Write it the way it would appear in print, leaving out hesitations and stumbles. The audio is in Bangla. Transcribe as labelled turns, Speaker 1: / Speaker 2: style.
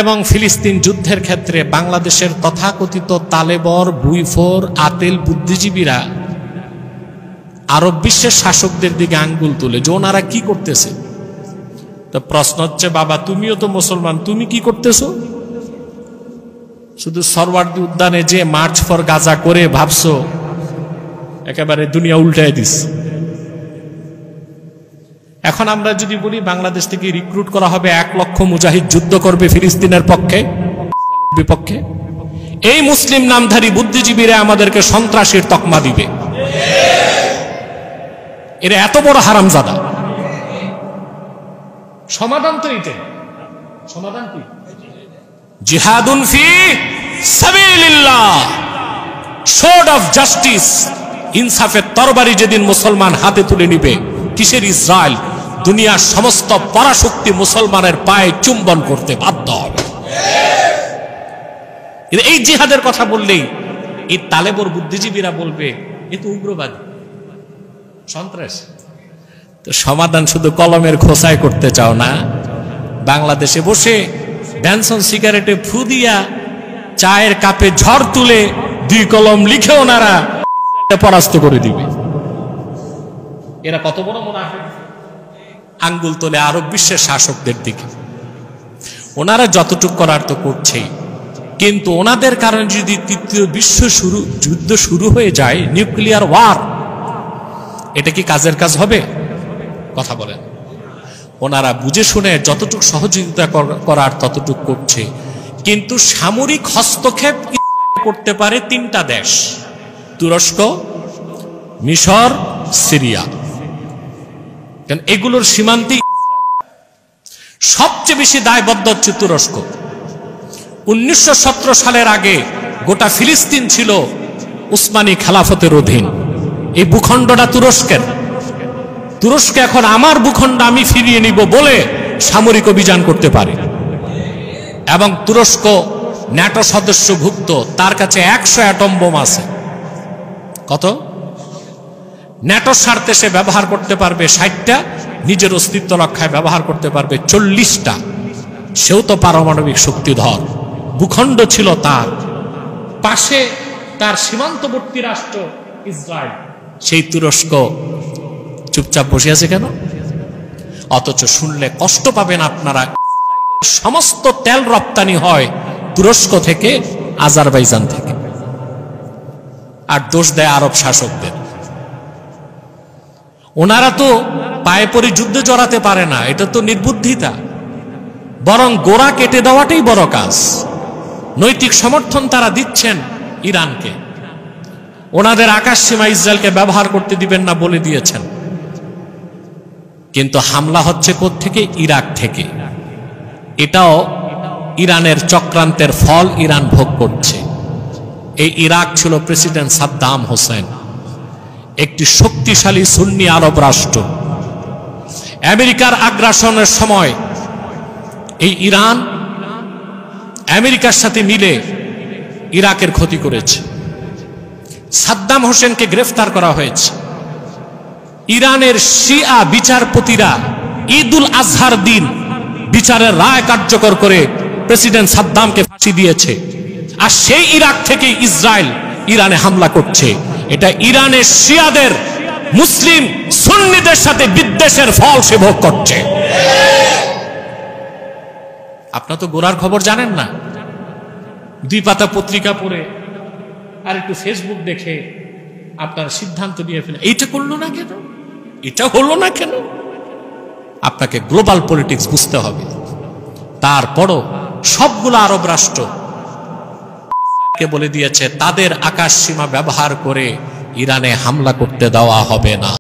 Speaker 1: এবং ফিলিস্তিন যুদ্ধের ক্ষেত্রে বাংলাদেশের তথাকথিত তালেবর, বুইফোর, আতেল বুদ্ধিজীবীরা আরব বিশ্বের শাসকদের দিকে আঙ্গুল তুলে যে ওনারা কি করতেছে। তো প্রশ্ন হচ্ছে, বাবা তুমিও তো মুসলমান, তুমি কি করতেছো? শুধু সরওয়ার্দী উদ্যানে যে মার্চ ফর গাজা করে ভাবছো একেবারে দুনিয়া উল্টায় দিস। এখন আমরা যদি বলি বাংলাদেশ থেকে রিক্রুট করা হবে 1 লক্ষ মুজাহিদ যুদ্ধ করবে ফিলিস্তিনের পক্ষে বিপক্ষে, এই মুসলিম নামধারী বুদ্ধিজীবীরা আমাদেরকে সন্ত্রাসীর তকমা দিবে। এরা এত বড় হারামজাদা। সমাধান তো এইটাই। সমাধান কি? জিহাদুন ফি সাবিলিল্লাহ, সোর্ড অফ জাস্টিস, ইনসাফের তরবারি যেদিন মুসলমান হাতে তুলে নিবে, কিসের ইসরায়েল, দুনিয়ার সমস্ত পরাশক্তি মুসলমানের পায়ে চুম্বন করতে বাধ্য হবে। এই জিহাদের কথা বললেই এই তালেবর বুদ্ধিজীবীরা বলবে এ তো উগ্রবাদী, সন্ত্রাস। তো সমাধান শুধু কলমের খোসায় করতে চাও না, বাংলাদেশে বসে ব্যানসন সিগারেটে ফু দিয়া চায়ের কাপে ঝড় তুলে 2 কলম লিখে ওনারা পরাস্ত করে দিবে। এরা কত বড় মুনাফিক। আঙ্গুল তোলে আরব বিশ্বের শাসকদের দিকে। ওনারা যতটুকু করার তো করছেই, কিন্তু ওনাদের কারণে যদি 3য় বিশ্ব যুদ্ধ শুরু হয়ে যায়, নিউক্লিয়ার ওয়ার, এটা কি কাজের কাজ হবে? কথা বলেন। ওনারা বুঝে শুনে যতটুকু সহযোগিতা করার ততটুকু করছে, কিন্তু সামরিক হস্তক্ষেপ করতে পারে 3টা দেশ, তুরস্ক, মিশর, সিরিয়া। কারণ এগুলোর সীমান্তে সবচেয়ে বেশি দায়বদ্ধ হচ্ছে তুরস্ক। 1917 সালের আগে গোটা ফিলিস্তিন ছিল উসমানী খেলাফতের অধীন। এই ভূখণ্ডটা তুরস্কের। তুরস্ক এখন আমার ভূখণ্ড আমি ফিরিয়ে নিব বলে সামরিক অভিযান করতে পারে। এবং তুরস্ক ন্যাটো সদস্যভুক্ত, তার কাছে 100 অ্যাটম বোম আছে। কত? ন্যাটোর স্বার্থে সে ব্যবহার করতে পারবে 60টা, নিজের অস্তিত্ব রক্ষায় ব্যবহার করতে পারবে 40টা। সেও তো পারমাণবিক শক্তিধর। ভূখণ্ড ছিল তার, পাশে তার সীমান্তবর্তী রাষ্ট্র ইসরায়েল। সেই তুরস্ক চুপচাপ বসে আছে কেন? অথচ শুনলে কষ্ট পাবেন আপনারা, সমস্ত তেল রপ্তানি হয় তুরস্ক থেকে, আজারবাইজান থেকে। আর দোষ দেয় আরব শাসকদের। ওনারা তো পায়ে পড়ে যুদ্ধে জড়াতে পারে না, এটা তো নির্বুদ্ধিতা। বরং গোড়া কেটে দেওয়াটাই বড় কাজ। নৈতিক সমর্থন তারা দিচ্ছেন ইরানকে। ওনাদের আকাশ সীমা ইসরায়েলকে ব্যবহার করতে দিবেন না বলে দিয়েছেন। কিন্তু হামলা হচ্ছে কোত্থেকে? ইরাক থেকে। এটাও ইরানের চক্রান্তের ফল ইরান ভোগ করছে। এই ইরাক ছিল প্রেসিডেন্ট সাদ্দাম হোসেন, একটি শক্তিশালী সুন্নি আরব রাষ্ট্র। আমেরিকার আগ্রাসনের সময় এই ইরান আমেরিকার সাথে মিলে ইরাকের ক্ষতি করেছে। সাদ্দাম হোসেনকে গ্রেফতার করা হয়েছে। ইরানের শিয়া বিচারপতিরা ঈদুল আজহার দিন বিচারের রায় কার্যকর করে প্রেসিডেন্ট সাদ্দামকে ফাঁসি দিয়েছে। আর সেই ইরাক থেকে ইসরায়েল ইরানে হামলা করছে। এটা ইরানের শিয়াদের মুসলিম সুন্নিদের সাথে বিদ্বেষের ফল সে ভোগ করছে। আপনারা তো গোড়ার খবর জানেন না। 2 পাতা পত্রিকা পড়ে আর একটু ফেসবুক দেখে আপনার সিদ্ধান্ত নিয়ে ফেলে এইটা করলো না কেন, এটা হলো না কেন। আপনাকে গ্লোবাল পলিটিক্স বুঝতে হবে। তারপরও সবগুলো আরব রাষ্ট্র কে বলে দিয়েছে তাদের আকাশ সীমা ব্যবহার করে ইরানে হামলা করতে দেওয়া হবে না।